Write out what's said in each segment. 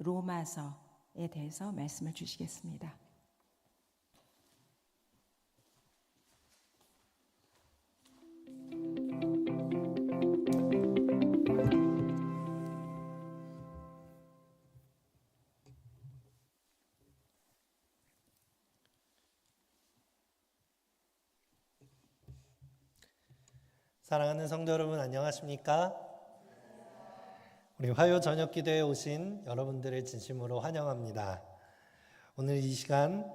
로마서에 대해서 말씀을 주시겠습니다. 사랑하는 성도 여러분, 안녕하십니까? 우리 화요 저녁 기도에 오신 여러분들을 진심으로 환영합니다. 오늘 이 시간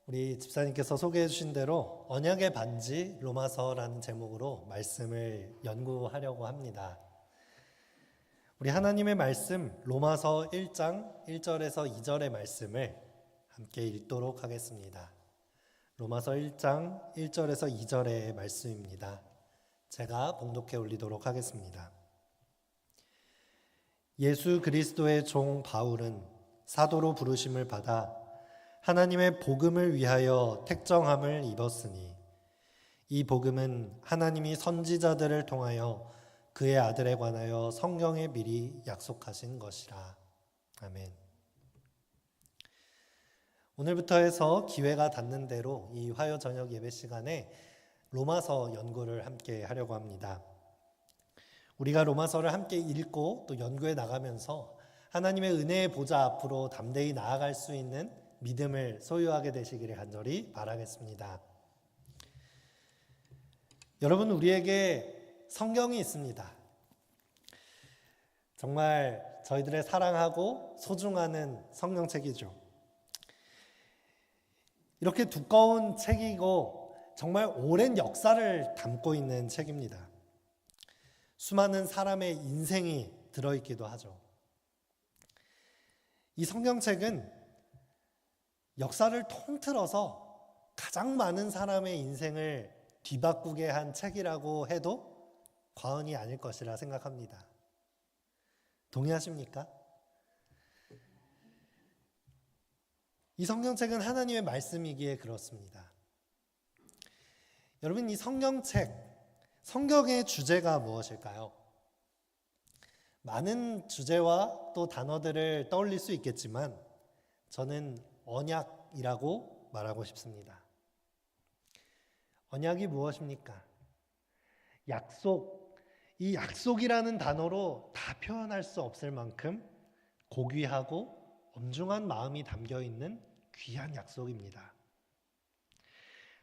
우리 집사님께서 소개해 주신 대로 언약의 반지 로마서라는 제목으로 말씀을 연구하려고 합니다. 우리 하나님의 말씀 로마서 1장 1절에서 2절의 말씀을 함께 읽도록 하겠습니다. 로마서 1장 1절에서 2절의 말씀입니다. 제가 봉독해 올리도록 하겠습니다. 예수 그리스도의 종 바울은 사도로 부르심을 받아 하나님의 복음을 위하여 택정함을 입었으니 이 복음은 하나님이 선지자들을 통하여 그의 아들에 관하여 성경에 미리 약속하신 것이라. 아멘. 오늘부터 해서 기회가 닿는 대로 이 화요 저녁 예배 시간에 로마서 연구를 함께 하려고 합니다. 우리가 로마서를 함께 읽고 또 연구해 나가면서 하나님의 은혜의 보좌 앞으로 담대히 나아갈 수 있는 믿음을 소유하게 되시기를 간절히 바라겠습니다. 여러분, 우리에게 성경이 있습니다. 정말 저희들의 사랑하고 소중한 성경책이죠. 이렇게 두꺼운 책이고 정말 오랜 역사를 담고 있는 책입니다. 수많은 사람의 인생이 들어있기도 하죠. 이 성경책은 역사를 통틀어서 가장 많은 사람의 인생을 뒤바꾸게 한 책이라고 해도 과언이 아닐 것이라 생각합니다. 동의하십니까? 이 성경책은 하나님의 말씀이기에 그렇습니다. 여러분, 이 성경책, 성경의 주제가 무엇일까요? 많은 주제와 또 단어들을 떠올릴 수 있겠지만 저는 언약이라고 말하고 싶습니다. 언약이 무엇입니까? 약속, 이 약속이라는 단어로 다 표현할 수 없을 만큼 고귀하고 엄중한 마음이 담겨 있는 귀한 약속입니다.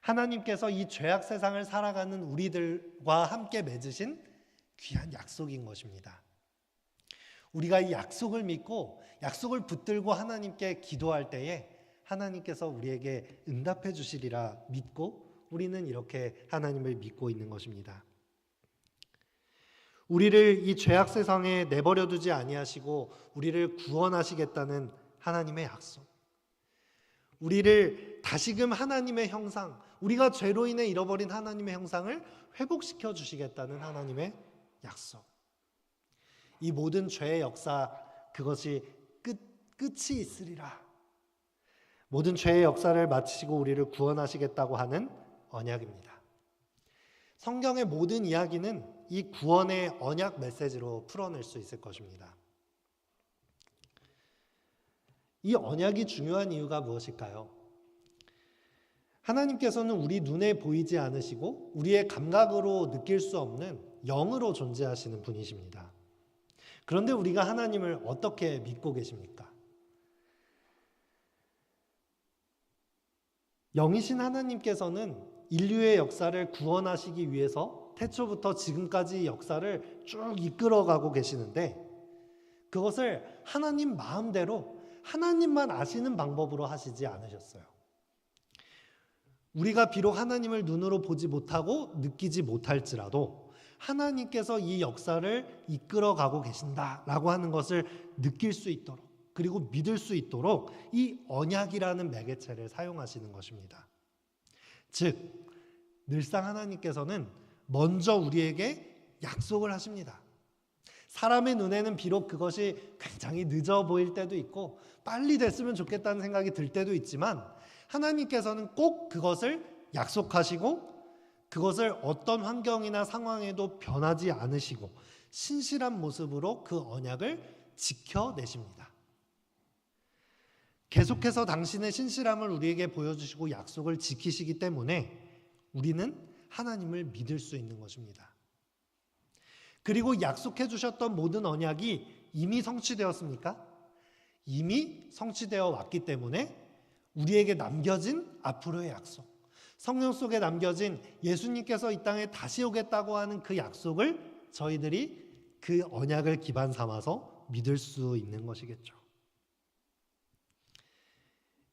하나님께서 이 죄악 세상을 살아가는 우리들과 함께 맺으신 귀한 약속인 것입니다. 우리가 이 약속을 믿고 약속을 붙들고 하나님께 기도할 때에 하나님께서 우리에게 응답해 주시리라 믿고 우리는 이렇게 하나님을 믿고 있는 것입니다. 우리를 이 죄악 세상에 내버려 두지 아니하시고 우리를 구원하시겠다는 하나님의 약속. 우리를 다시금 하나님의 형상, 우리가 죄로 인해 잃어버린 하나님의 형상을 회복시켜 주시겠다는 하나님의 약속. 이 모든 죄의 역사, 그것이 끝이 있으리라. 모든 죄의 역사를 마치시고 우리를 구원하시겠다고 하는 언약입니다. 성경의 모든 이야기는 이 구원의 언약 메시지로 풀어낼 수 있을 것입니다. 이 언약이 중요한 이유가 무엇일까요? 하나님께서는 우리 눈에 보이지 않으시고 우리의 감각으로 느낄 수 없는 영으로 존재하시는 분이십니다. 그런데 우리가 하나님을 어떻게 믿고 계십니까? 영이신 하나님께서는 인류의 역사를 구원하시기 위해서 태초부터 지금까지 역사를 쭉 이끌어가고 계시는데 그것을 하나님 마음대로 하나님만 아시는 방법으로 하시지 않으셨어요. 우리가 비록 하나님을 눈으로 보지 못하고 느끼지 못할지라도 하나님께서 이 역사를 이끌어가고 계신다라고 하는 것을 느낄 수 있도록 그리고 믿을 수 있도록 이 언약이라는 매개체를 사용하시는 것입니다. 즉, 늘상 하나님께서는 먼저 우리에게 약속을 하십니다. 사람의 눈에는 비록 그것이 굉장히 늦어 보일 때도 있고 빨리 됐으면 좋겠다는 생각이 들 때도 있지만 하나님께서는 꼭 그것을 약속하시고 그것을 어떤 환경이나 상황에도 변하지 않으시고 신실한 모습으로 그 언약을 지켜내십니다. 계속해서 당신의 신실함을 우리에게 보여주시고 약속을 지키시기 때문에 우리는 하나님을 믿을 수 있는 것입니다. 그리고 약속해 주셨던 모든 언약이 이미 성취되었습니까? 이미 성취되어 왔기 때문에 우리에게 남겨진 앞으로의 약속, 성령 속에 남겨진 예수님께서 이 땅에 다시 오겠다고 하는 그 약속을 저희들이 그 언약을 기반 삼아서 믿을 수 있는 것이겠죠.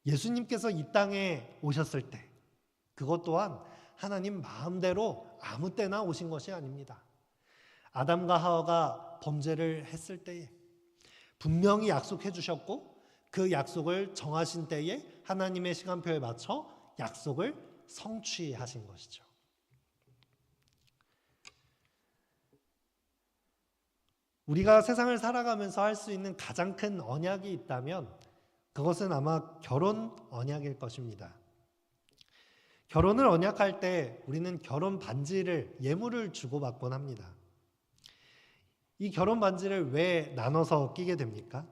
예수님께서 이 땅에 오셨을 때 그것 또한 하나님 마음대로 아무 때나 오신 것이 아닙니다. 아담과 하와가 범죄를 했을 때에 분명히 약속해 주셨고 그 약속을 정하신 때에 하나님의 시간표에 맞춰 약속을 성취하신 것이죠. 우리가 세상을 살아가면서 할 수 있는 가장 큰 언약이 있다면 그것은 아마 결혼 언약일 것입니다. 결혼을 언약할 때 우리는 결혼 반지를 예물을 주고받곤 합니다. 이 결혼 반지를 왜 나눠서 끼게 됩니까?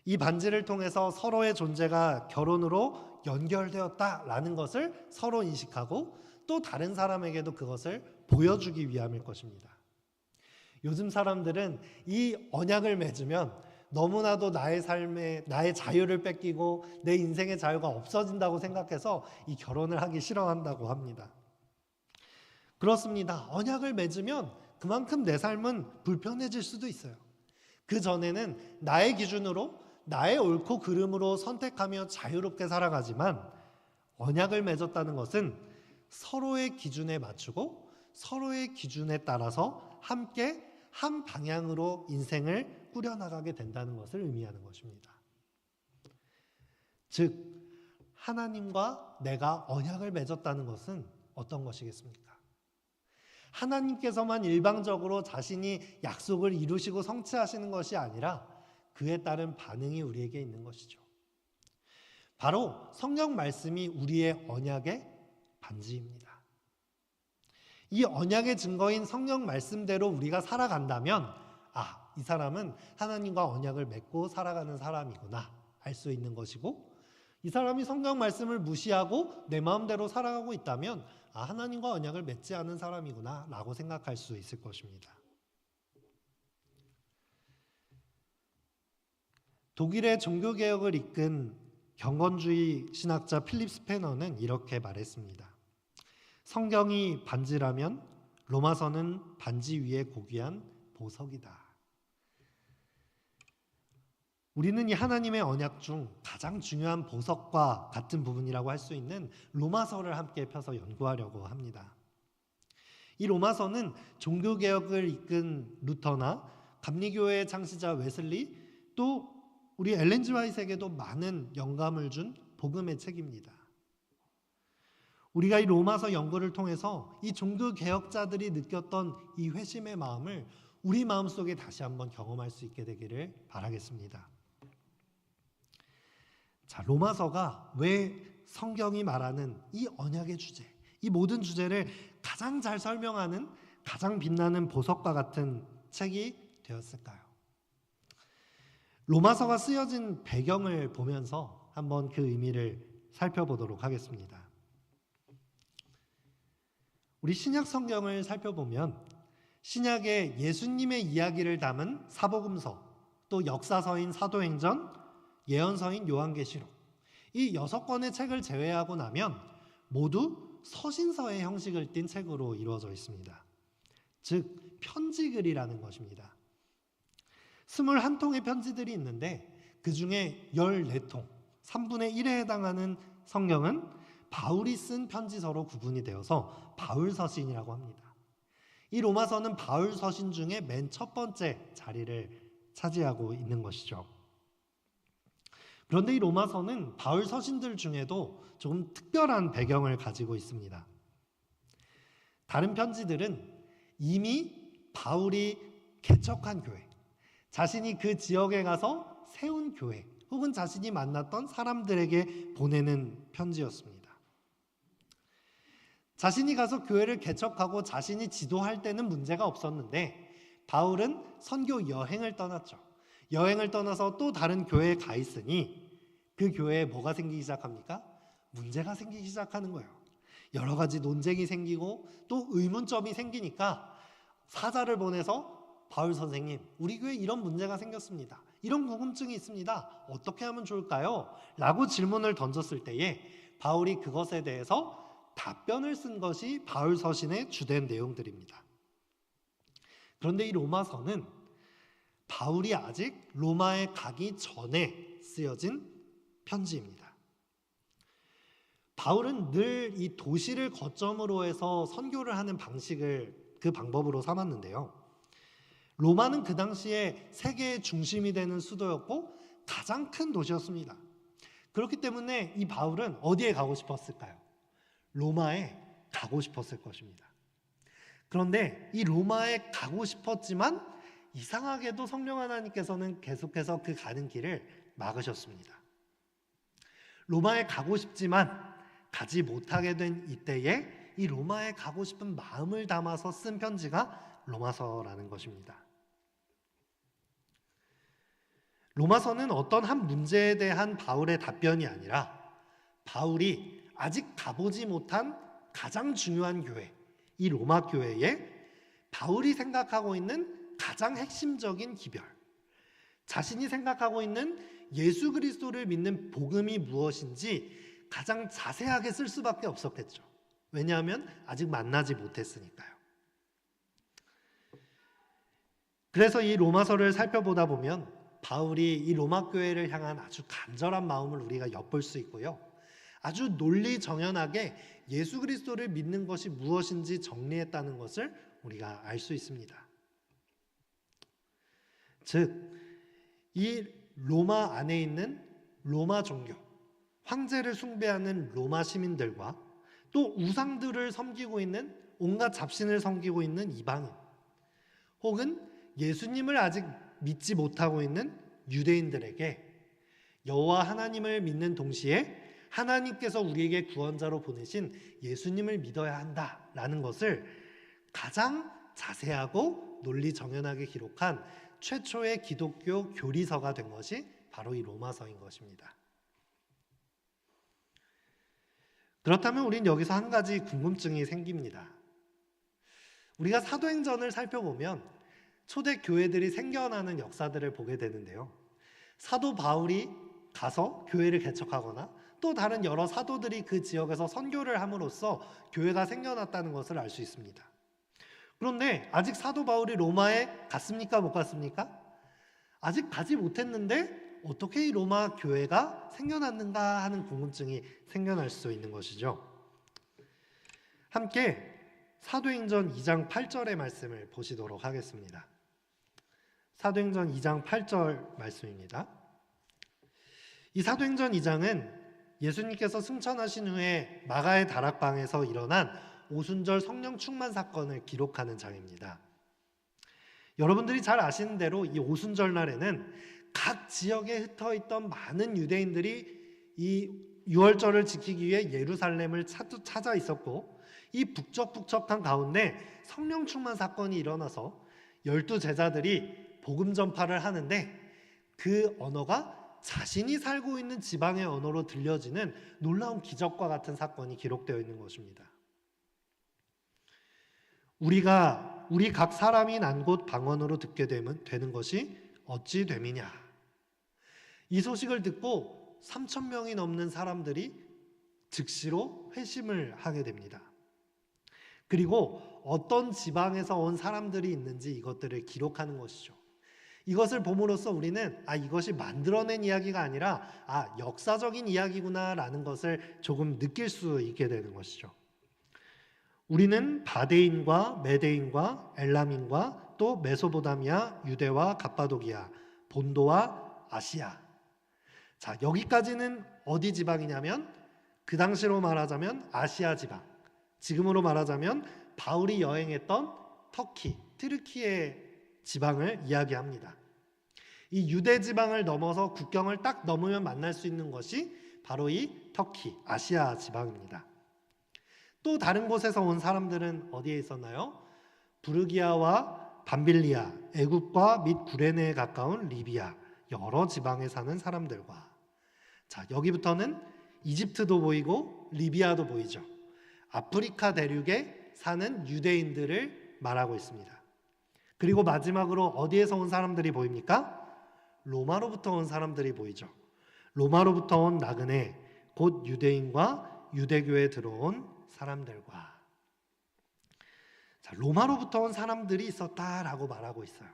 이 반지를 통해서 서로의 존재가 결혼으로 연결되었다라는 것을 서로 인식하고 또 다른 사람에게도 그것을 보여주기 위함일 것입니다. 요즘 사람들은 이 언약을 맺으면 너무나도 나의 삶에 나의 자유를 뺏기고 내 인생의 자유가 없어진다고 생각해서 이 결혼을 하기 싫어한다고 합니다. 그렇습니다. 언약을 맺으면 그만큼 내 삶은 불편해질 수도 있어요. 그 전에는 나의 기준으로 나의 옳고 그름으로 선택하며 자유롭게 살아가지만 언약을 맺었다는 것은 서로의 기준에 맞추고 서로의 기준에 따라서 함께 한 방향으로 인생을 꾸려나가게 된다는 것을 의미하는 것입니다. 즉, 하나님과 내가 언약을 맺었다는 것은 어떤 것이겠습니까? 하나님께서만 일방적으로 자신이 약속을 이루시고 성취하시는 것이 아니라 그에 따른 반응이 우리에게 있는 것이죠. 바로 성경 말씀이 우리의 언약의 반지입니다. 이 언약의 증거인 성경 말씀대로 우리가 살아간다면 이 사람은 하나님과 언약을 맺고 살아가는 사람이구나 알 수 있는 것이고, 이 사람이 성경 말씀을 무시하고 내 마음대로 살아가고 있다면 하나님과 언약을 맺지 않은 사람이구나 라고 생각할 수 있을 것입니다. 독일의 종교개혁을 이끈 경건주의 신학자 필립 스페너는 이렇게 말했습니다. 성경이 반지라면 로마서는 반지 위에 고귀한 보석이다. 우리는 이 하나님의 언약 중 가장 중요한 보석과 같은 부분이라고 할 수 있는 로마서를 함께 펴서 연구하려고 합니다. 이 로마서는 종교개혁을 이끈 루터나 감리교회의 창시자 웨슬리, 또 우리 엘렌 G 화이트에게도 많은 영감을 준 복음의 책입니다. 우리가 이 로마서 연구를 통해서 이 종교개혁자들이 느꼈던 이 회심의 마음을 우리 마음속에 다시 한번 경험할 수 있게 되기를 바라겠습니다. 자, 로마서가 왜 성경이 말하는 이 언약의 주제, 이 모든 주제를 가장 잘 설명하는 가장 빛나는 보석과 같은 책이 되었을까요? 로마서가 쓰여진 배경을 보면서 한번 그 의미를 살펴보도록 하겠습니다. 우리 신약 성경을 살펴보면 신약에 예수님의 이야기를 담은 사복음서, 또 역사서인 사도행전, 예언서인 요한계시록, 이 6권의 책을 제외하고 나면 모두 서신서의 형식을 띤 책으로 이루어져 있습니다. 즉 편지글이라는 것입니다. 21통의 편지들이 있는데 그 중에 14통, 3분의 1에 해당하는 성경은 바울이 쓴 편지서로 구분이 되어서 바울서신이라고 합니다. 이 로마서는 바울서신 중에 맨 첫 번째 자리를 차지하고 있는 것이죠. 그런데 이 로마서는 바울 서신들 중에도 조금 특별한 배경을 가지고 있습니다. 다른 편지들은 이미 바울이 개척한 교회, 자신이 그 지역에 가서 세운 교회, 혹은 자신이 만났던 사람들에게 보내는 편지였습니다. 자신이 가서 교회를 개척하고 자신이 지도할 때는 문제가 없었는데 바울은 선교 여행을 떠났죠. 여행을 떠나서 또 다른 교회에 가 있으니 그 교회에 뭐가 생기기 시작합니까? 문제가 생기기 시작하는 거예요. 여러 가지 논쟁이 생기고 또 의문점이 생기니까 사자를 보내서 바울 선생님, 우리 교회에 이런 문제가 생겼습니다. 이런 궁금증이 있습니다. 어떻게 하면 좋을까요? 라고 질문을 던졌을 때에 바울이 그것에 대해서 답변을 쓴 것이 바울 서신의 주된 내용들입니다. 그런데 이 로마서는 바울이 아직 로마에 가기 전에 쓰여진 편지입니다. 바울은 늘 이 도시를 거점으로 해서 선교를 하는 방식을 그 방법으로 삼았는데요. 로마는 그 당시에 세계의 중심이 되는 수도였고 가장 큰 도시였습니다. 그렇기 때문에 이 바울은 어디에 가고 싶었을까요? 로마에 가고 싶었을 것입니다. 그런데 이 로마에 가고 싶었지만 이상하게도 성령 하나님께서는 계속해서 그 가는 길을 막으셨습니다. 로마에 가고 싶지만 가지 못하게 된 이때에 이 로마에 가고 싶은 마음을 담아서 쓴 편지가 로마서라는 것입니다. 로마서는 어떤 한 문제에 대한 바울의 답변이 아니라 바울이 아직 가보지 못한 가장 중요한 교회, 이 로마 교회에 바울이 생각하고 있는 가장 핵심적인 기별, 자신이 생각하고 있는 예수 그리스도를 믿는 복음이 무엇인지 가장 자세하게 쓸 수밖에 없었겠죠. 왜냐하면 아직 만나지 못했으니까요. 그래서 이 로마서를 살펴보다 보면 바울이 이 로마 교회를 향한 아주 간절한 마음을 우리가 엿볼 수 있고요. 아주 논리정연하게 예수 그리스도를 믿는 것이 무엇인지 정리했다는 것을 우리가 알 수 있습니다. 즉, 이 로마 안에 있는 로마 종교, 황제를 숭배하는 로마 시민들과 또 우상들을 섬기고 있는 온갖 잡신을 섬기고 있는 이방인, 혹은 예수님을 아직 믿지 못하고 있는 유대인들에게 여호와 하나님을 믿는 동시에 하나님께서 우리에게 구원자로 보내신 예수님을 믿어야 한다라는 것을 가장 자세하고 논리정연하게 기록한 최초의 기독교 교리서가 된 것이 바로 이 로마서인 것입니다. 그렇다면 우린 여기서 한 가지 궁금증이 생깁니다. 우리가 사도행전을 살펴보면 초대 교회들이 생겨나는 역사들을 보게 되는데요. 사도 바울이 가서 교회를 개척하거나 또 다른 여러 사도들이 그 지역에서 선교를 함으로써 교회가 생겨났다는 것을 알 수 있습니다. 그런데 아직 사도 바울이 로마에 갔습니까? 못 갔습니까? 아직 가지 못했는데 어떻게 이 로마 교회가 생겨났는가 하는 궁금증이 생겨날 수 있는 것이죠. 함께 사도행전 2장 8절의 말씀을 보시도록 하겠습니다. 사도행전 2장 8절 말씀입니다. 이 사도행전 2장은 예수님께서 승천하신 후에 마가의 다락방에서 일어난 오순절 성령 충만 사건을 기록하는 장입니다. 여러분들이 잘 아시는 대로 이 오순절 날에는 각 지역에 흩어있던 많은 유대인들이 이 유월절을 지키기 위해 예루살렘을 찾아 있었고, 이 북적북적한 가운데 성령 충만 사건이 일어나서 12제자들이 복음 전파를 하는데 그 언어가 자신이 살고 있는 지방의 언어로 들려지는 놀라운 기적과 같은 사건이 기록되어 있는 것입니다. 우리 각 사람이 난 곳 방언으로 듣게 되는 것이 어찌 됨이냐. 이 소식을 듣고 3,000명이 넘는 사람들이 즉시로 회심을 하게 됩니다. 그리고 어떤 지방에서 온 사람들이 있는지 이것들을 기록하는 것이죠. 이것을 봄으로써 우리는 이것이 만들어낸 이야기가 아니라 역사적인 이야기구나라는 것을 조금 느낄 수 있게 되는 것이죠. 우리는 바데인과 메데인과 엘람인과 또 메소포타미아, 유대와 갑바도기아, 본도와 아시아. 자, 여기까지는 어디 지방이냐면 그 당시로 말하자면 아시아 지방. 지금으로 말하자면 바울이 여행했던 터키, 트르키의 지방을 이야기합니다. 이 유대 지방을 넘어서 국경을 딱 넘으면 만날 수 있는 것이 바로 이 터키, 아시아 지방입니다. 또 다른 곳에서 온 사람들은 어디에 있었나요? 부르기아와 밤빌리아, 애굽과 및 구레네에 가까운 리비아, 여러 지방에 사는 사람들과 자, 여기부터는 이집트도 보이고 리비아도 보이죠. 아프리카 대륙에 사는 유대인들을 말하고 있습니다. 그리고 마지막으로 어디에서 온 사람들이 보입니까? 로마로부터 온 사람들이 보이죠. 로마로부터 온 나그네, 곧 유대인과 유대교에 들어온 사람들과. 자, 로마로부터 온 사람들이 있었다라고 말하고 있어요.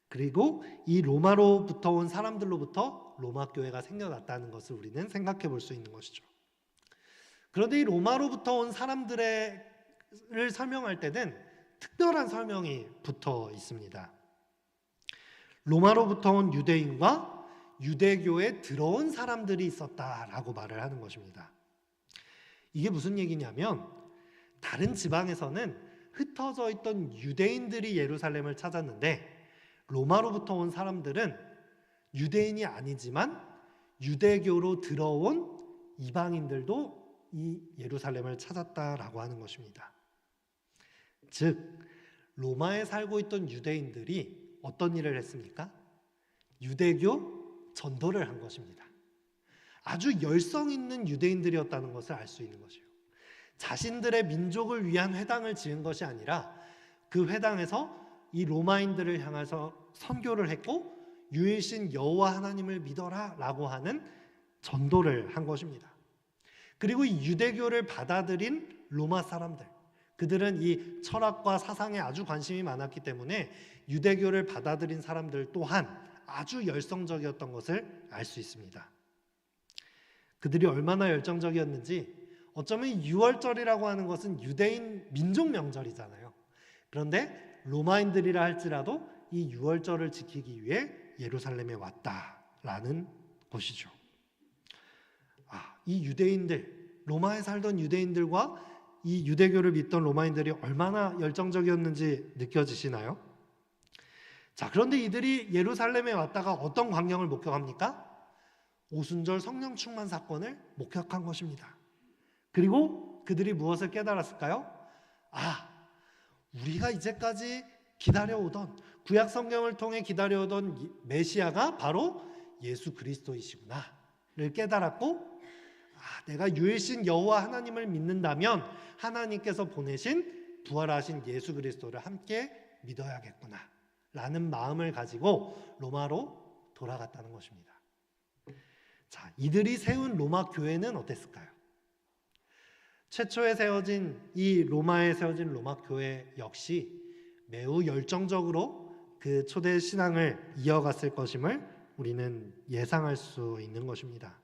그리고 이 로마로부터 온 사람들로부터 로마 교회가 생겨났다는 것을 우리는 생각해 볼 수 있는 것이죠. 그런데 이 로마로부터 온 사람들을 설명할 때는 특별한 설명이 붙어 있습니다. 로마로부터 온 유대인과 유대교에 들어온 사람들이 있었다라고 말을 하는 것입니다. 이게 무슨 얘기냐면 다른 지방에서는 흩어져 있던 유대인들이 예루살렘을 찾았는데 로마로부터 온 사람들은 유대인이 아니지만 유대교로 들어온 이방인들도 이 예루살렘을 찾았다라고 하는 것입니다. 즉 로마에 살고 있던 유대인들이 어떤 일을 했습니까? 유대교 전도를 한 것입니다. 아주 열성 있는 유대인들이었다는 것을 알 수 있는 것이에요. 자신들의 민족을 위한 회당을 지은 것이 아니라 그 회당에서 이 로마인들을 향해서 선교를 했고 유일신 여호와 하나님을 믿어라 라고 하는 전도를 한 것입니다. 그리고 이 유대교를 받아들인 로마 사람들, 그들은 이 철학과 사상에 아주 관심이 많았기 때문에 유대교를 받아들인 사람들 또한 아주 열성적이었던 것을 알 수 있습니다. 그들이 얼마나 열정적이었는지 어쩌면 6월절이라고 하는 것은 유대인 민족 명절이잖아요. 그런데 로마인들이라 할지라도 이 6월절을 지키기 위해 예루살렘에 왔다라는 것이죠. 이 유대인들, 로마에 살던 유대인들과 이 유대교를 믿던 로마인들이 얼마나 열정적이었는지 느껴지시나요? 자, 그런데 이들이 예루살렘에 왔다가 어떤 광경을 목격합니까? 오순절 성령 충만 사건을 목격한 것입니다. 그리고 그들이 무엇을 깨달았을까요? 우리가 이제까지 기다려오던 구약 성경을 통해 기다려오던 메시아가 바로 예수 그리스도이시구나를 깨달았고 내가 유일신 여호와 하나님을 믿는다면 하나님께서 보내신 부활하신 예수 그리스도를 함께 믿어야겠구나 라는 마음을 가지고 로마로 돌아갔다는 것입니다. 자, 이들이 세운 로마 교회는 어땠을까요? 최초에 세워진 이 로마에 세워진 로마 교회 역시 매우 열정적으로 그 초대 신앙을 이어갔을 것임을 우리는 예상할 수 있는 것입니다.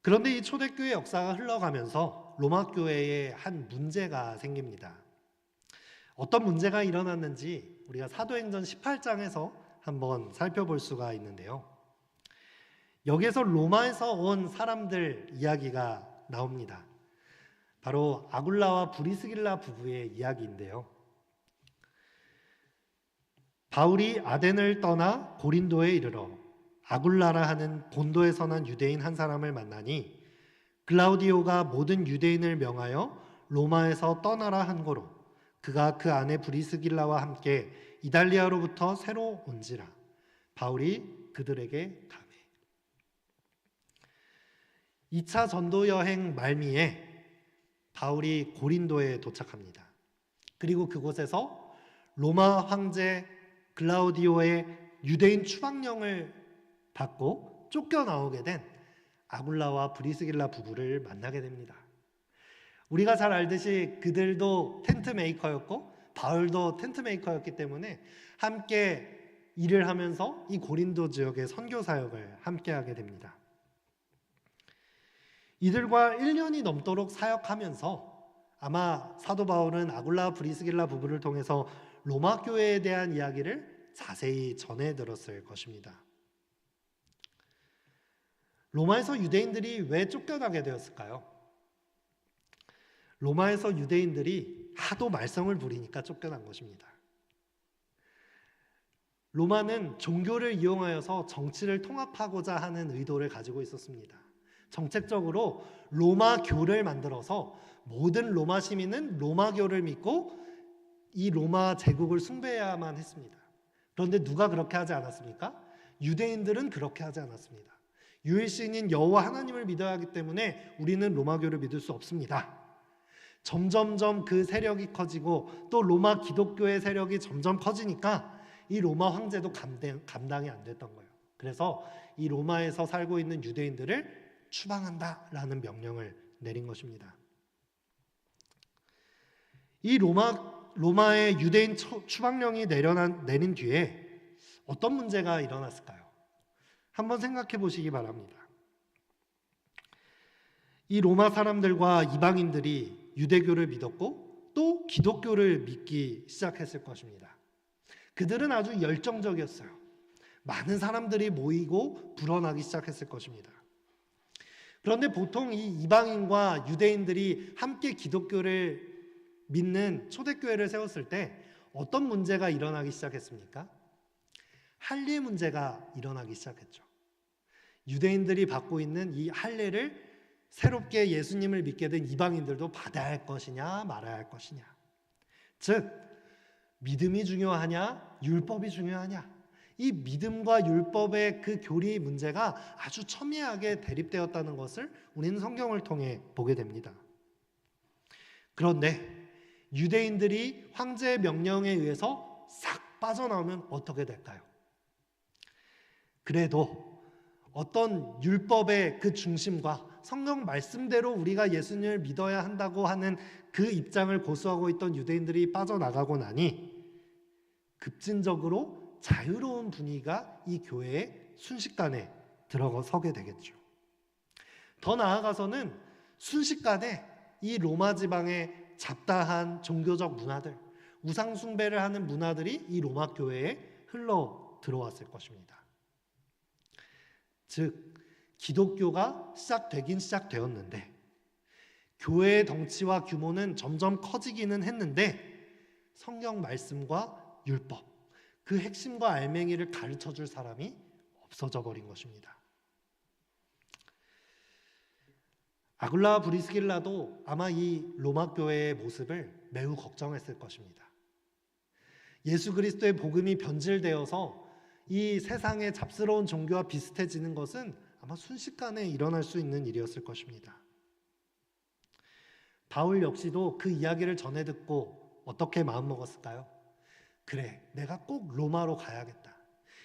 그런데 이 초대교회 역사가 흘러가면서 로마 교회에 한 문제가 생깁니다. 어떤 문제가 일어났는지 우리가 사도행전 18장에서 한번 살펴볼 수가 있는데요. 여기에서 로마에서 온 사람들 이야기가 나옵니다. 바로 아굴라와 브리스길라 부부의 이야기인데요. 바울이 아덴을 떠나 고린도에 이르러 아굴라라 하는 본도에서 난 유대인 한 사람을 만나니 글라우디오가 모든 유대인을 명하여 로마에서 떠나라 한 거로 그가 그 아내 브리스길라와 함께 이달리아로부터 새로 온지라 바울이 그들에게 가매. 2차 전도 여행 말미에 바울이 고린도에 도착합니다. 그리고 그곳에서 로마 황제 글라우디오의 유대인 추방령을 받고 쫓겨나오게 된 아굴라와 브리스길라 부부를 만나게 됩니다. 우리가 잘 알듯이 그들도 텐트 메이커였고 바울도 텐트 메이커였기 때문에 함께 일을 하면서 이 고린도 지역의 선교 사역을 함께 하게 됩니다. 이들과 1년이 넘도록 사역하면서 아마 사도 바울은 아굴라 브리스길라 부부를 통해서 로마 교회에 대한 이야기를 자세히 전해 들었을 것입니다. 로마에서 유대인들이 왜 쫓겨나게 되었을까요? 로마에서 유대인들이 하도 말썽을 부리니까 쫓겨난 것입니다. 로마는 종교를 이용하여서 정치를 통합하고자 하는 의도를 가지고 있었습니다. 정책적으로 로마교를 만들어서 모든 로마 시민은 로마교를 믿고 이 로마 제국을 숭배해야만 했습니다. 그런데 누가 그렇게 하지 않았습니까? 유대인들은 그렇게 하지 않았습니다. 유일신인 여호와 하나님을 믿어야 하기 때문에 우리는 로마교를 믿을 수 없습니다. 점점점 그 세력이 커지고 또 로마 기독교의 세력이 점점 커지니까 이 로마 황제도 감당이 안 됐던 거예요. 그래서 이 로마에서 살고 있는 유대인들을 추방한다라는 명령을 내린 것입니다. 이 로마의 유대인 추방령이 내린 뒤에 어떤 문제가 일어났을까요? 한번 생각해 보시기 바랍니다. 이 로마 사람들과 이방인들이 유대교를 믿었고 또 기독교를 믿기 시작했을 것입니다. 그들은 아주 열정적이었어요. 많은 사람들이 모이고 불어나기 시작했을 것입니다. 그런데 보통 이 이방인과 유대인들이 함께 기독교를 믿는 초대교회를 세웠을 때 어떤 문제가 일어나기 시작했습니까? 할례 문제가 일어나기 시작했죠. 유대인들이 받고 있는 이 할례를 새롭게 예수님을 믿게 된 이방인들도 받아야 할 것이냐 말아야 할 것이냐. 즉 믿음이 중요하냐 율법이 중요하냐. 이 믿음과 율법의 그 교리 문제가 아주 첨예하게 대립되었다는 것을 우리는 성경을 통해 보게 됩니다. 그런데 유대인들이 황제의 명령에 의해서 싹 빠져나오면 어떻게 될까요? 그래도 어떤 율법의 그 중심과 성경 말씀대로 우리가 예수님을 믿어야 한다고 하는 그 입장을 고수하고 있던 유대인들이 빠져나가고 나니 급진적으로 자유로운 분위기가 이 교회에 순식간에 들어서게 되겠죠. 더 나아가서는 순식간에 이 로마 지방의 잡다한 종교적 문화들, 우상 숭배를 하는 문화들이 이 로마 교회에 흘러 들어왔을 것입니다. 즉 기독교가 시작되었는데 교회의 덩치와 규모는 점점 커지기는 했는데 성경 말씀과 율법, 그 핵심과 알맹이를 가르쳐줄 사람이 없어져 버린 것입니다. 아굴라 브리스길라도 아마 이 로마 교회의 모습을 매우 걱정했을 것입니다. 예수 그리스도의 복음이 변질되어서 이 세상의 잡스러운 종교와 비슷해지는 것은 아마 순식간에 일어날 수 있는 일이었을 것입니다. 바울 역시도 그 이야기를 전해 듣고 어떻게 마음먹었을까요? 그래, 내가 꼭 로마로 가야겠다.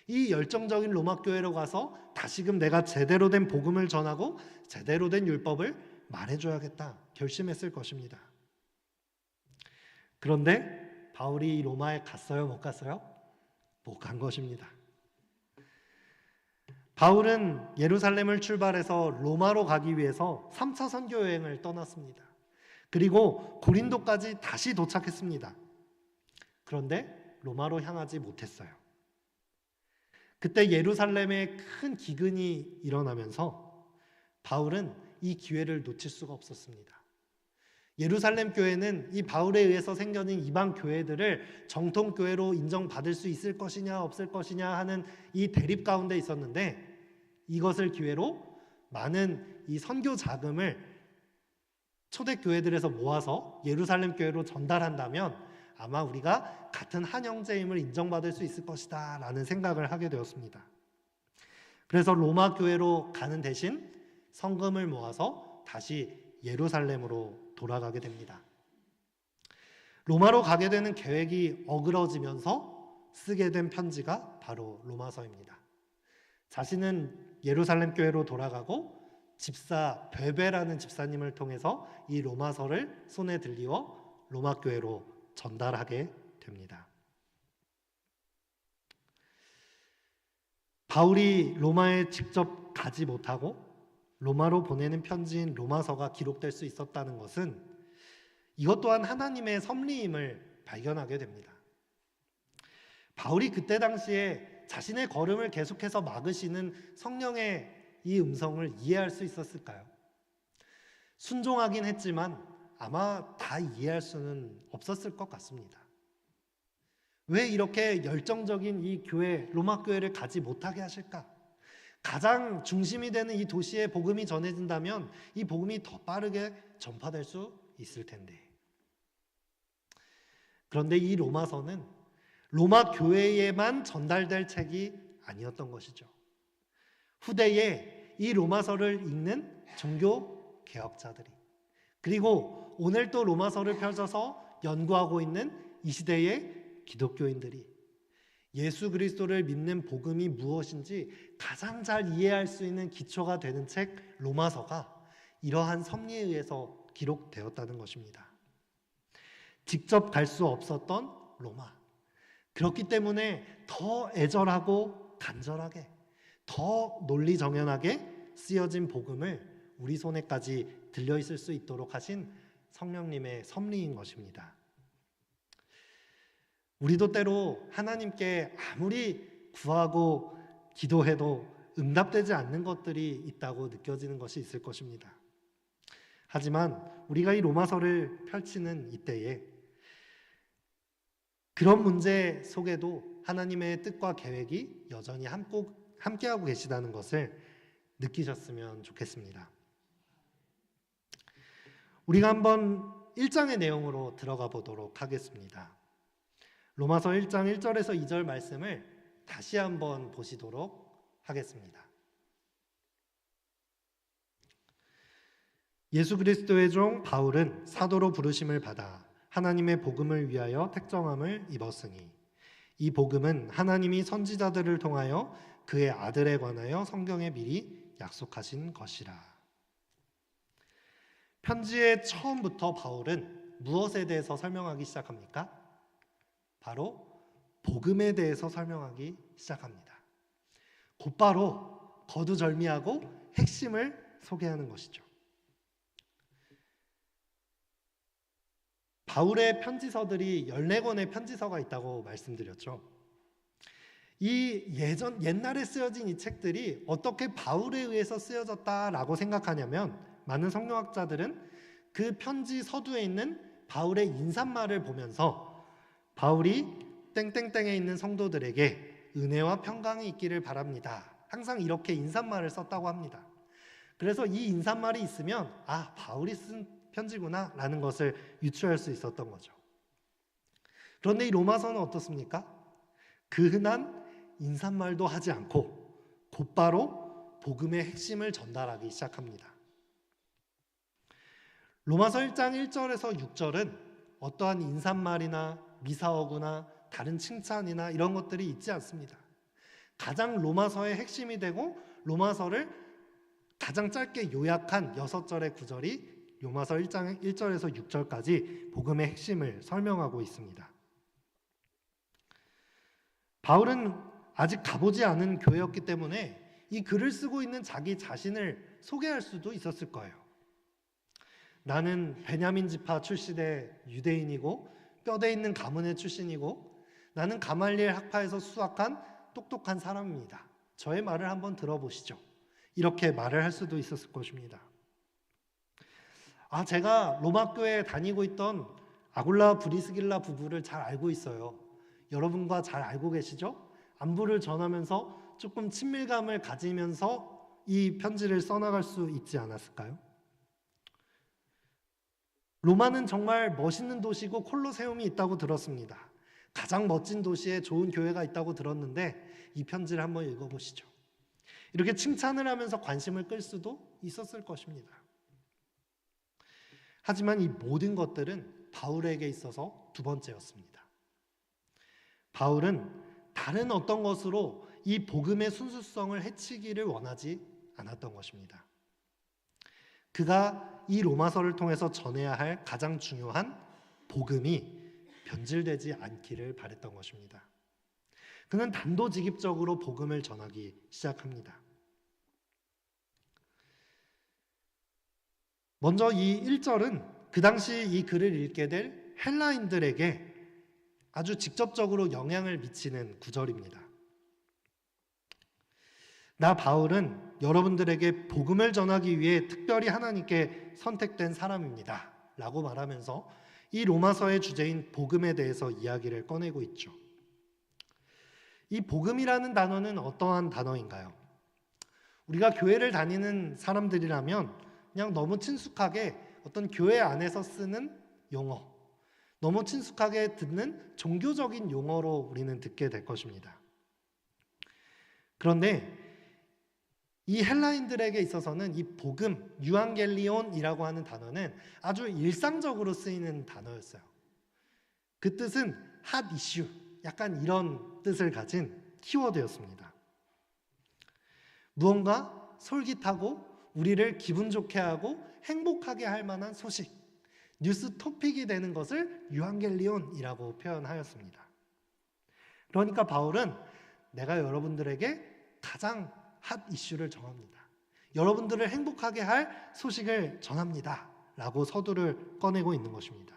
이 열정적인 로마 교회로 가서 다시금 내가 제대로 된 복음을 전하고 제대로 된 율법을 말해줘야겠다 결심했을 것입니다. 그런데 바울이 로마에 갔어요? 못 갔어요? 못 간 것입니다. 바울은 예루살렘을 출발해서 로마로 가기 위해서 3차 선교 여행을 떠났습니다. 그리고 고린도까지 다시 도착했습니다. 그런데 로마로 향하지 못했어요. 그때 예루살렘에 큰 기근이 일어나면서 바울은 이 기회를 놓칠 수가 없었습니다. 예루살렘 교회는 이 바울에 의해서 생겨진 이방 교회들을 정통 교회로 인정받을 수 있을 것이냐 없을 것이냐 하는 이 대립 가운데 있었는데 이것을 기회로 많은 이 선교 자금을 초대 교회들에서 모아서 예루살렘 교회로 전달한다면 아마 우리가 같은 한 형제임을 인정받을 수 있을 것이다 라는 생각을 하게 되었습니다. 그래서 로마 교회로 가는 대신 성금을 모아서 다시 예루살렘으로 돌아가게 됩니다. 로마로 가게 되는 계획이 어그러지면서 쓰게 된 편지가 바로 로마서입니다. 자신은 예루살렘 교회로 돌아가고 집사 베베라는 집사님을 통해서 이 로마서를 손에 들리어 로마 교회로 전달하게 됩니다. 바울이 로마에 직접 가지 못하고 로마로 보내는 편지인 로마서가 기록될 수 있었다는 것은 이것 또한 하나님의 섭리임을 발견하게 됩니다. 바울이 그때 당시에 자신의 걸음을 계속해서 막으시는 성령의 이 음성을 이해할 수 있었을까요? 순종하긴 했지만 아마 다 이해할 수는 없었을 것 같습니다. 왜 이렇게 열정적인 이 교회, 로마 교회를 가지 못하게 하실까? 가장 중심이 되는 이 도시에 복음이 전해진다면 이 복음이 더 빠르게 전파될 수 있을 텐데. 그런데 이 로마서는 로마 교회에만 전달될 책이 아니었던 것이죠. 후대에 이 로마서를 읽는 종교 개혁자들이, 그리고 오늘 또 로마서를 펴져서 연구하고 있는 이 시대의 기독교인들이 예수 그리스도를 믿는 복음이 무엇인지 가장 잘 이해할 수 있는 기초가 되는 책 로마서가 이러한 섭리에 의해서 기록되었다는 것입니다. 직접 갈 수 없었던 로마, 그렇기 때문에 더 애절하고 간절하게, 더 논리정연하게 쓰여진 복음을 우리 손에까지 들려있을 수 있도록 하신 성령님의 섭리인 것입니다. 우리도 때로 하나님께 아무리 구하고 기도해도 응답되지 않는 것들이 있다고 느껴지는 것이 있을 것입니다. 하지만 우리가 이 로마서를 펼치는 이때에 그런 문제 속에도 하나님의 뜻과 계획이 여전히 함께하고 계시다는 것을 느끼셨으면 좋겠습니다. 우리가 한번 1장의 내용으로 들어가 보도록 하겠습니다. 로마서 1장 1절에서 2절 말씀을 다시 한번 보시도록 하겠습니다. 예수 그리스도의 종 바울은 사도로 부르심을 받아 하나님의 복음을 위하여 택정함을 입었으니 이 복음은 하나님이 선지자들을 통하여 그의 아들에 관하여 성경에 미리 약속하신 것이라. 편지의 처음부터 바울은 무엇에 대해서 설명하기 시작합니까? 바로 복음에 대해서 설명하기 시작합니다. 곧바로 거두절미하고 핵심을 소개하는 것이죠. 바울의 편지서들이 14권의 편지서가 있다고 말씀드렸죠. 옛날에 쓰여진 이 책들이 어떻게 바울에 의해서 쓰여졌다라고 생각하냐면, 많은 성경학자들은 그 편지 서두에 있는 바울의 인사말을 보면서 바울이 땡땡땡에 있는 성도들에게 은혜와 평강이 있기를 바랍니다, 항상 이렇게 인사말을 썼다고 합니다. 그래서 이 인사말이 있으면 바울이 쓴 편지구나 라는 것을 유추할 수 있었던 거죠. 그런데 이 로마서는 어떻습니까? 그 흔한 인사말도 하지 않고 곧바로 복음의 핵심을 전달하기 시작합니다. 로마서 1장 1절에서 6절은 어떠한 인사말이나 미사어구나 다른 칭찬이나 이런 것들이 있지 않습니다. 가장 로마서의 핵심이 되고 로마서를 가장 짧게 요약한 6절의 구절이 로마서 1장 1절에서 6절까지 복음의 핵심을 설명하고 있습니다. 바울은 아직 가보지 않은 교회였기 때문에 이 글을 쓰고 있는 자기 자신을 소개할 수도 있었을 거예요. 나는 베냐민 지파 출신의 유대인이고 뼈대 있는 가문의 출신이고 나는 가말리엘 학파에서 수학한 똑똑한 사람입니다. 저의 말을 한번 들어보시죠. 이렇게 말을 할 수도 있었을 것입니다. 제가 로마 교회에 다니고 있던 아굴라 브리스길라 부부를 잘 알고 있어요. 여러분과 잘 알고 계시죠? 안부를 전하면서 조금 친밀감을 가지면서 이 편지를 써나갈 수 있지 않았을까요? 로마는 정말 멋있는 도시고 콜로세움이 있다고 들었습니다. 가장 멋진 도시에 좋은 교회가 있다고 들었는데 이 편지를 한번 읽어보시죠. 이렇게 칭찬을 하면서 관심을 끌 수도 있었을 것입니다. 하지만 이 모든 것들은 바울에게 있어서 두 번째였습니다. 바울은 다른 어떤 것으로 이 복음의 순수성을 해치기를 원하지 않았던 것입니다. 그가 이 로마서를 통해서 전해야 할 가장 중요한 복음이 변질되지 않기를 바랬던 것입니다. 그는 단도직입적으로 복음을 전하기 시작합니다. 먼저 이 1절은 그 당시 이 글을 읽게 될 헬라인들에게 아주 직접적으로 영향을 미치는 구절입니다. 나 바울은 여러분들에게 복음을 전하기 위해 특별히 하나님께 선택된 사람입니다 라고 말하면서 이 로마서의 주제인 복음에 대해서 이야기를 꺼내고 있죠. 이 복음이라는 단어는 어떠한 단어인가요? 우리가 교회를 다니는 사람들이라면 그냥 너무 친숙하게 어떤 교회 안에서 쓰는 용어, 너무 친숙하게 듣는 종교적인 용어로 우리는 듣게 될 것입니다. 그런데 이 헬라인들에게 있어서는 이 복음, 유앙겔리온이라고 하는 단어는 아주 일상적으로 쓰이는 단어였어요. 그 뜻은 핫 이슈, 약간 이런 뜻을 가진 키워드였습니다. 무언가 솔깃하고 우리를 기분 좋게 하고 행복하게 할 만한 소식, 뉴스 토픽이 되는 것을 유앙겔리온이라고 표현하였습니다. 그러니까 바울은 내가 여러분들에게 가장 핫 이슈를 정합니다. 여러분들을 행복하게 할 소식을 전합니다. 라고 서두를 꺼내고 있는 것입니다.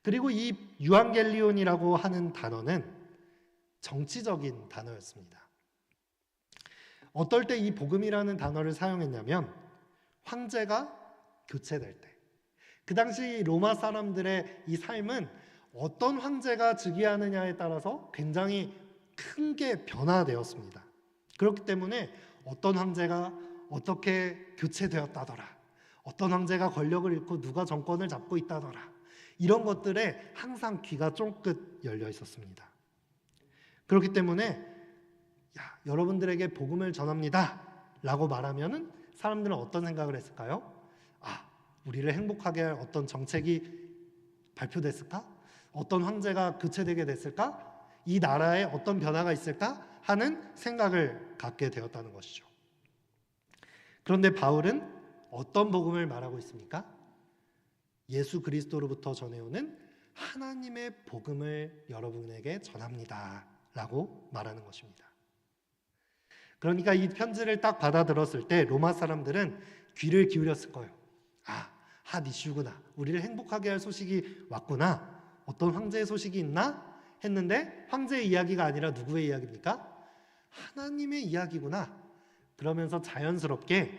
그리고 이 유앙겔리온이라고 하는 단어는 정치적인 단어였습니다. 어떨 때 이 복음이라는 단어를 사용했냐면 황제가 교체될 때, 그 당시 로마 사람들의 이 삶은 어떤 황제가 즉위하느냐에 따라서 굉장히 큰 게 변화되었습니다. 그렇기 때문에 어떤 황제가 어떻게 교체되었다더라, 어떤 황제가 권력을 잃고 누가 정권을 잡고 있다더라, 이런 것들에 항상 귀가 쫑긋 열려 있었습니다. 그렇기 때문에 여러분들에게 복음을 전합니다 라고 말하면은 사람들은 어떤 생각을 했을까요? 우리를 행복하게 할 어떤 정책이 발표됐을까? 어떤 황제가 교체되게 됐을까? 이 나라에 어떤 변화가 있을까? 하는 생각을 갖게 되었다는 것이죠. 그런데 바울은 어떤 복음을 말하고 있습니까? 예수 그리스도로부터 전해오는 하나님의 복음을 여러분에게 전합니다 라고 말하는 것입니다. 그러니까 이 편지를 딱 받아들었을 때 로마 사람들은 귀를 기울였을 거예요. 핫 이슈구나. 우리를 행복하게 할 소식이 왔구나. 어떤 황제의 소식이 있나? 했는데 황제의 이야기가 아니라 누구의 이야기입니까? 하나님의 이야기구나. 그러면서 자연스럽게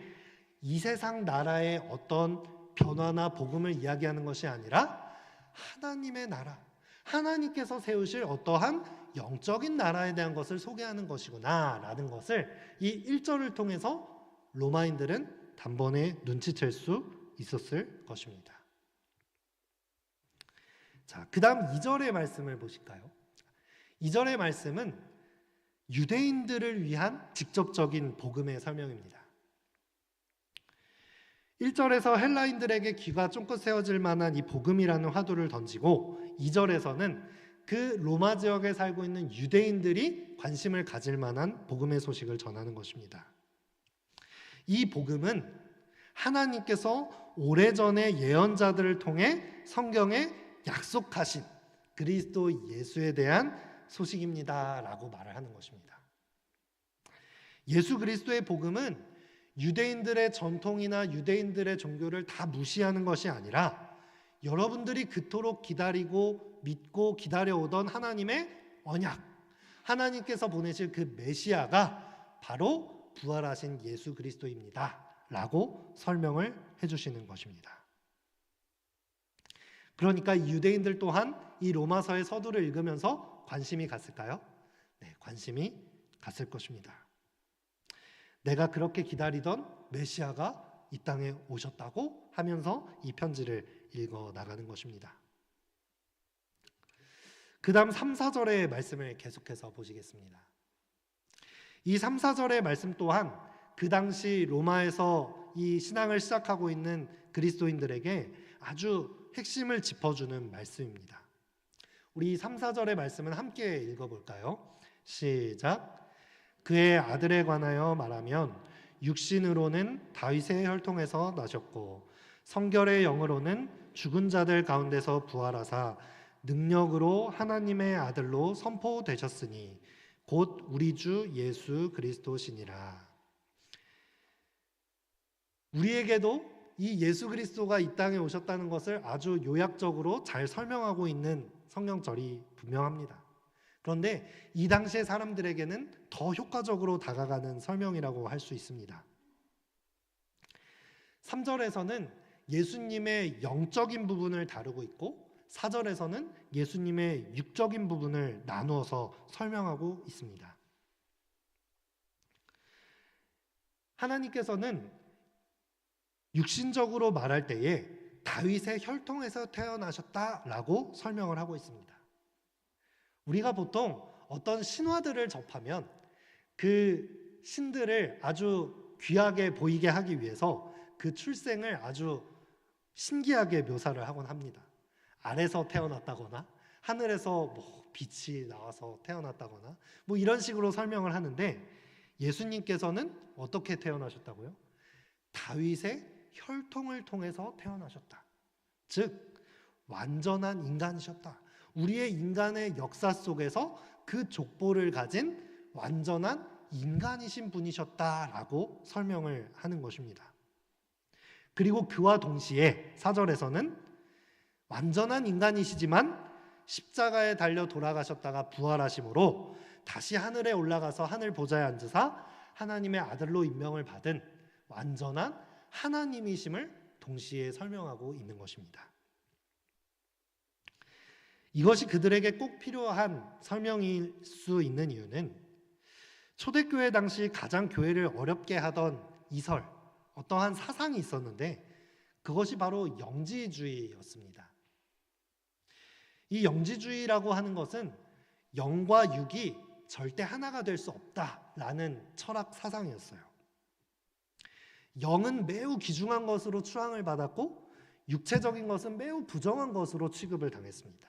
이 세상 나라의 어떤 변화나 복음을 이야기하는 것이 아니라 하나님의 나라, 하나님께서 세우실 어떠한 영적인 나라에 대한 것을 소개하는 것이구나 라는 것을 이 1절을 통해서 로마인들은 단번에 눈치챌 수 있었을 것입니다. 자, 그 다음 2절의 말씀을 보실까요? 2절의 말씀은 유대인들을 위한 직접적인 복음의 설명입니다. 1절에서 헬라인들에게 귀가 쫑긋 세워질 만한 이 복음이라는 화두를 던지고 2절에서는 그 로마 지역에 살고 있는 유대인들이 관심을 가질 만한 복음의 소식을 전하는 것입니다. 이 복음은 하나님께서 오래전에 예언자들을 통해 성경에 약속하신 그리스도 예수에 대한 소식입니다 라고 말을 하는 것입니다. 예수 그리스도의 복음은 유대인들의 전통이나 유대인들의 종교를 다 무시하는 것이 아니라 여러분들이 그토록 기다리고 믿고 기다려오던 하나님의 언약, 하나님께서 보내실 그 메시아가 바로 부활하신 예수 그리스도입니다 라고 설명을 해주시는 것입니다. 그러니까 유대인들 또한 이 로마서의 서두를 읽으면서 관심이 갔을까요? 네, 관심이 갔을 것입니다. 내가 그렇게 기다리던 메시아가 이 땅에 오셨다고 하면서 이 편지를 읽어 나가는 것입니다. 그 다음 3, 4절의 말씀을 계속해서 보시겠습니다. 이 3, 4절의 말씀 또한 그 당시 로마에서 이 신앙을 시작하고 있는 그리스도인들에게 아주 핵심을 짚어주는 말씀입니다. 우리 3, 4절의 말씀은 함께 읽어볼까요? 시작. 그의 아들에 관하여 말하면 육신으로는 다윗의 혈통에서 나셨고 성결의 영으로는 죽은 자들 가운데서 부활하사 능력으로 하나님의 아들로 선포되셨으니 곧 우리 주 예수 그리스도시니라. 우리에게도 이 예수 그리스도가 이 땅에 오셨다는 것을 아주 요약적으로 잘 설명하고 있는 성경절이 분명합니다. 그런데 이 당시의 사람들에게는 더 효과적으로 다가가는 설명이라고 할 수 있습니다. 3절에서는 예수님의 영적인 부분을 다루고 있고 4절에서는 예수님의 육적인 부분을 나누어서 설명하고 있습니다. 하나님께서는 육신적으로 말할 때에 다윗의 혈통에서 태어나셨다라고 설명을 하고 있습니다. 우리가 보통 어떤 신화들을 접하면 그 신들을 아주 귀하게 보이게 하기 위해서 그 출생을 아주 신기하게 묘사를 하곤 합니다. 알에서 태어났다거나 하늘에서 뭐 빛이 나와서 태어났다거나 뭐 이런 식으로 설명을 하는데, 예수님께서는 어떻게 태어나셨다고요? 다윗의 혈통을 통해서 태어나셨다. 즉 완전한 인간이셨다. 우리의 인간의 역사 속에서 그 족보를 가진 완전한 인간이신 분이셨다라고 설명을 하는 것입니다. 그리고 그와 동시에 4절에서는 완전한 인간이시지만 십자가에 달려 돌아가셨다가 부활하심으로 다시 하늘에 올라가서 하늘 보좌에 앉으사 하나님의 아들로 임명을 받은 완전한 하나님이심을 동시에 설명하고 있는 것입니다. 이것이 그들에게 꼭 필요한 설명일 수 있는 이유는 초대교회 당시 가장 교회를 어렵게 하던 이설, 어떠한 사상이 있었는데 그것이 바로 영지주의였습니다. 이 영지주의라고 하는 것은 영과 육이 절대 하나가 될 수 없다라는 철학 사상이었어요. 영은 매우 귀중한 것으로 추앙을 받았고 육체적인 것은 매우 부정한 것으로 취급을 당했습니다.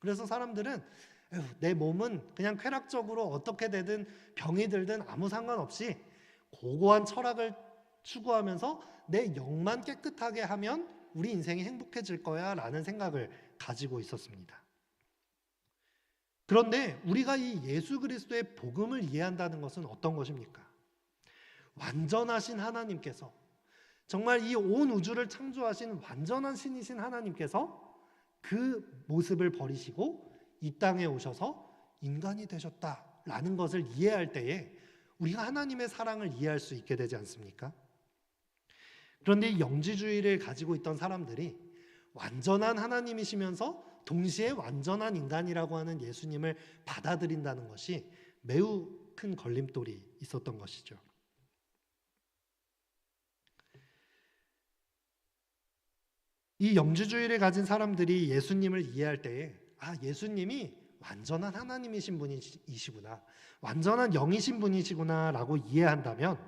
그래서 사람들은 내 몸은 그냥 쾌락적으로 어떻게 되든 병이 들든 아무 상관없이 고고한 철학을 추구하면서 내 영만 깨끗하게 하면 우리 인생이 행복해질 거야 라는 생각을 가지고 있었습니다. 그런데 우리가 이 예수 그리스도의 복음을 이해한다는 것은 어떤 것입니까? 완전하신 하나님께서, 정말 이 온 우주를 창조하신 완전한 신이신 하나님께서 그 모습을 버리시고 이 땅에 오셔서 인간이 되셨다라는 것을 이해할 때에 우리가 하나님의 사랑을 이해할 수 있게 되지 않습니까? 그런데 이 영지주의를 가지고 있던 사람들이 완전한 하나님이시면서 동시에 완전한 인간이라고 하는 예수님을 받아들인다는 것이 매우 큰 걸림돌이 있었던 것이죠. 이 영지주의를 가진 사람들이 예수님을 이해할 때에 예수님이 완전한 하나님이신 분이시구나, 완전한 영이신 분이시구나 라고 이해한다면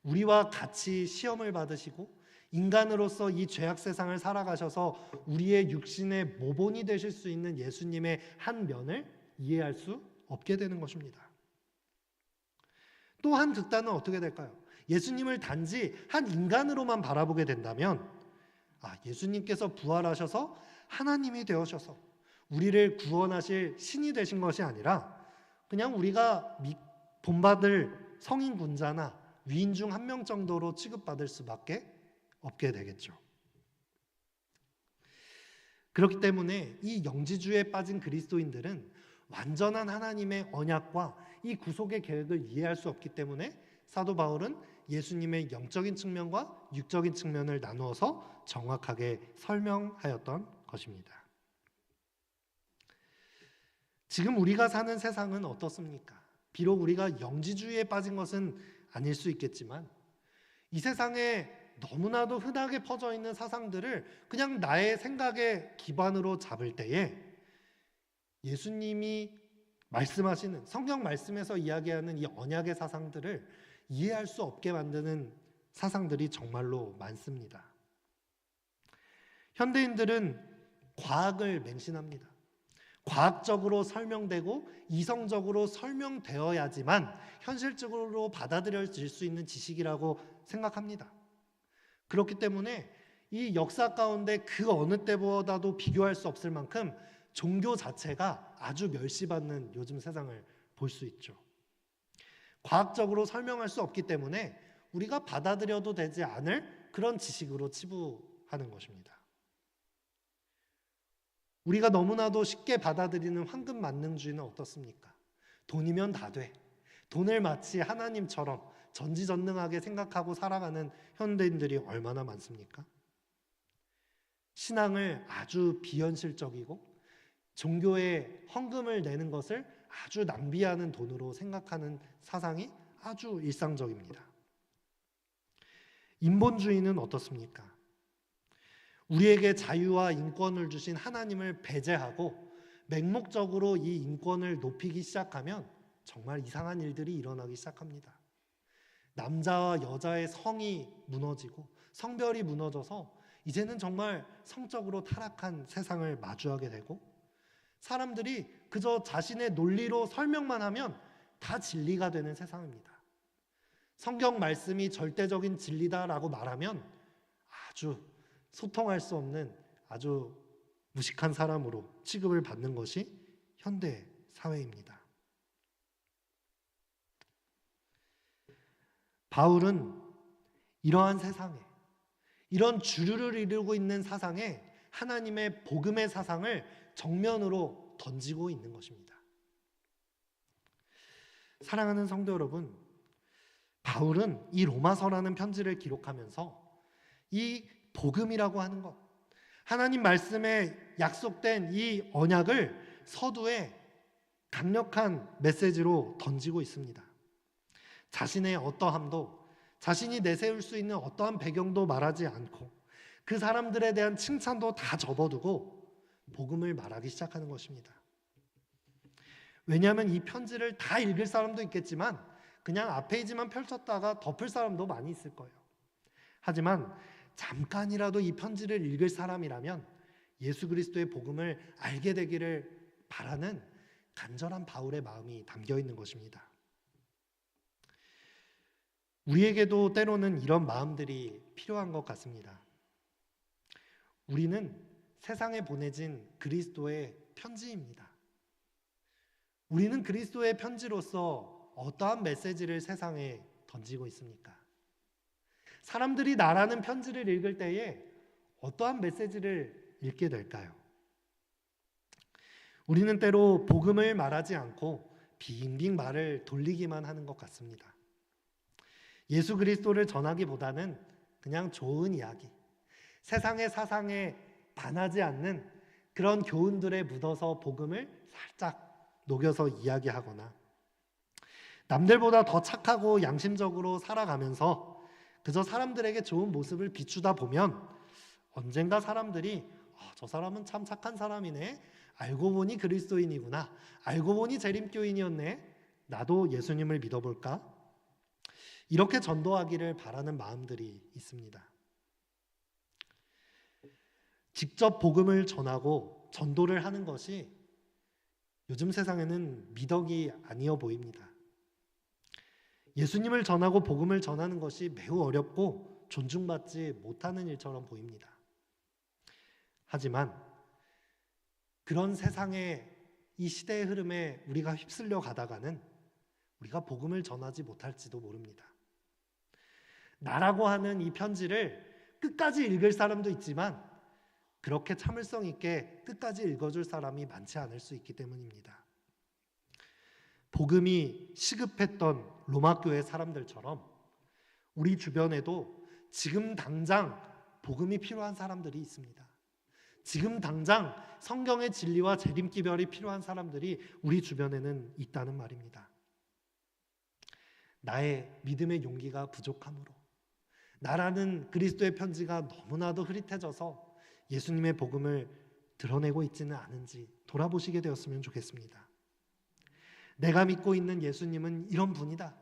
우리와 같이 시험을 받으시고 인간으로서 이 죄악 세상을 살아가셔서 우리의 육신의 모본이 되실 수 있는 예수님의 한 면을 이해할 수 없게 되는 것입니다. 또 한 극단은 어떻게 될까요? 예수님을 단지 한 인간으로만 바라보게 된다면 예수님께서 부활하셔서 하나님이 되어셔서 우리를 구원하실 신이 되신 것이 아니라 그냥 우리가 본받을 성인 군자나 위인 중 한 명 정도로 취급받을 수밖에 없게 되겠죠. 그렇기 때문에 이 영지주의에 빠진 그리스도인들은 완전한 하나님의 언약과 이 구속의 계획을 이해할 수 없기 때문에 사도 바울은 예수님의 영적인 측면과 육적인 측면을 나누어서 정확하게 설명하였던 것입니다. 지금 우리가 사는 세상은 어떻습니까? 비록 우리가 영지주의에 빠진 것은 아닐 수 있겠지만 이 세상에 너무나도 흔하게 퍼져 있는 사상들을 그냥 나의 생각의 기반으로 잡을 때에 예수님이 말씀하시는 성경 말씀에서 이야기하는 이 언약의 사상들을 이해할 수 없게 만드는 사상들이 정말로 많습니다. 현대인들은 과학을 맹신합니다. 과학적으로 설명되고 이성적으로 설명되어야지만 현실적으로 받아들여질 수 있는 지식이라고 생각합니다. 그렇기 때문에 이 역사 가운데 그 어느 때보다도 비교할 수 없을 만큼 종교 자체가 아주 멸시받는 요즘 세상을 볼 수 있죠. 과학적으로 설명할 수 없기 때문에 우리가 받아들여도 되지 않을 그런 지식으로 치부하는 것입니다. 우리가 너무나도 쉽게 받아들이는 황금 만능주의는 어떻습니까? 돈이면 다 돼. 돈을 마치 하나님처럼 전지전능하게 생각하고 살아가는 현대인들이 얼마나 많습니까? 신앙을 아주 비현실적이고 종교에 헌금을 내는 것을 아주 낭비하는 돈으로 생각하는 사상이 아주 일상적입니다. 인본주의는 어떻습니까? 우리에게 자유와 인권을 주신 하나님을 배제하고 맹목적으로 이 인권을 높이기 시작하면 정말 이상한 일들이 일어나기 시작합니다. 남자와 여자의 성이 무너지고 성별이 무너져서 이제는 정말 성적으로 타락한 세상을 마주하게 되고, 사람들이 그저 자신의 논리로 설명만 하면 다 진리가 되는 세상입니다. 성경 말씀이 절대적인 진리다라고 말하면 아주 소통할 수 없는 아주 무식한 사람으로 취급을 받는 것이 현대 사회입니다. 바울은 이러한 세상에, 이런 주류를 이루고 있는 사상에 하나님의 복음의 사상을 정면으로 던지고 있는 것입니다. 사랑하는 성도 여러분, 바울은 이 로마서라는 편지를 기록하면서 이 복음이라고 하는 것, 하나님 말씀에 약속된 이 언약을 서두에 강력한 메시지로 던지고 있습니다. 자신의 어떠함도, 자신이 내세울 수 있는 어떠한 배경도 말하지 않고 그 사람들에 대한 칭찬도 다 접어두고 복음을 말하기 시작하는 것입니다. 왜냐하면 이 편지를 다 읽을 사람도 있겠지만 그냥 앞페이지만 펼쳤다가 덮을 사람도 많이 있을 거예요. 하지만 잠깐이라도 이 편지를 읽을 사람이라면 예수 그리스도의 복음을 알게 되기를 바라는 간절한 바울의 마음이 담겨 있는 것입니다. 우리에게도 때로는 이런 마음들이 필요한 것 같습니다. 우리는 세상에 보내진 그리스도의 편지입니다. 우리는 그리스도의 편지로서 어떠한 메시지를 세상에 던지고 있습니까? 사람들이 나라는 편지를 읽을 때에 어떠한 메시지를 읽게 될까요? 우리는 때로 복음을 말하지 않고 빙빙 말을 돌리기만 하는 것 같습니다. 예수 그리스도를 전하기보다는 그냥 좋은 이야기, 세상의 사상에 반하지 않는 그런 교훈들에 묻어서 복음을 살짝 녹여서 이야기하거나, 남들보다 더 착하고 양심적으로 살아가면서 그저 사람들에게 좋은 모습을 비추다 보면 언젠가 사람들이 저 사람은 참 착한 사람이네, 알고 보니 그리스도인이구나, 알고 보니 재림교인이었네, 나도 예수님을 믿어볼까? 이렇게 전도하기를 바라는 마음들이 있습니다. 직접 복음을 전하고 전도를 하는 것이 요즘 세상에는 미덕이 아니어 보입니다. 예수님을 전하고 복음을 전하는 것이 매우 어렵고 존중받지 못하는 일처럼 보입니다. 하지만 그런 세상의 이 시대의 흐름에 우리가 휩쓸려 가다가는 우리가 복음을 전하지 못할지도 모릅니다. 나라고 하는 이 편지를 끝까지 읽을 사람도 있지만 그렇게 참을성 있게 끝까지 읽어줄 사람이 많지 않을 수 있기 때문입니다. 복음이 시급했던 로마 교회 사람들처럼 우리 주변에도 지금 당장 복음이 필요한 사람들이 있습니다. 지금 당장 성경의 진리와 재림기별이 필요한 사람들이 우리 주변에는 있다는 말입니다. 나의 믿음의 용기가 부족함으로, 나라는 그리스도의 편지가 너무나도 흐릿해져서 예수님의 복음을 드러내고 있지는 않은지 돌아보시게 되었으면 좋겠습니다. 내가 믿고 있는 예수님은 이런 분이다.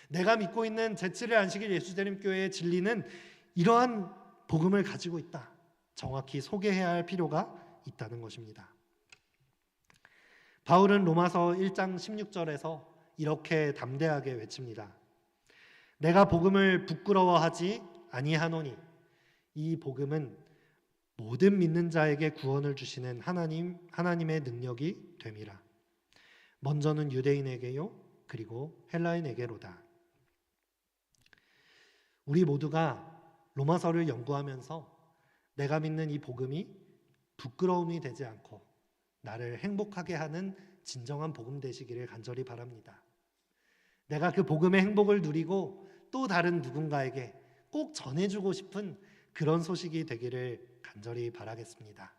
내가 믿고 있는 제7일 안식일 예수재림교회의 진리는 이러한 복음을 가지고 있다. 정확히 소개해야 할 필요가 있다는 것입니다. 바울은 로마서 1장 16절에서 이렇게 담대하게 외칩니다. 내가 복음을 부끄러워하지 아니하노니 이 복음은 모든 믿는 자에게 구원을 주시는 하나님의 능력이 됨이라. 먼저는 유대인에게요, 그리고 헬라인에게로다. 우리 모두가 로마서를 연구하면서 내가 믿는 이 복음이 부끄러움이 되지 않고 나를 행복하게 하는 진정한 복음 되시기를 간절히 바랍니다. 내가 그 복음의 행복을 누리고 또 다른 누군가에게 꼭 전해주고 싶은 그런 소식이 되기를 간절히 바라겠습니다.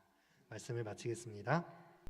말씀을 마치겠습니다.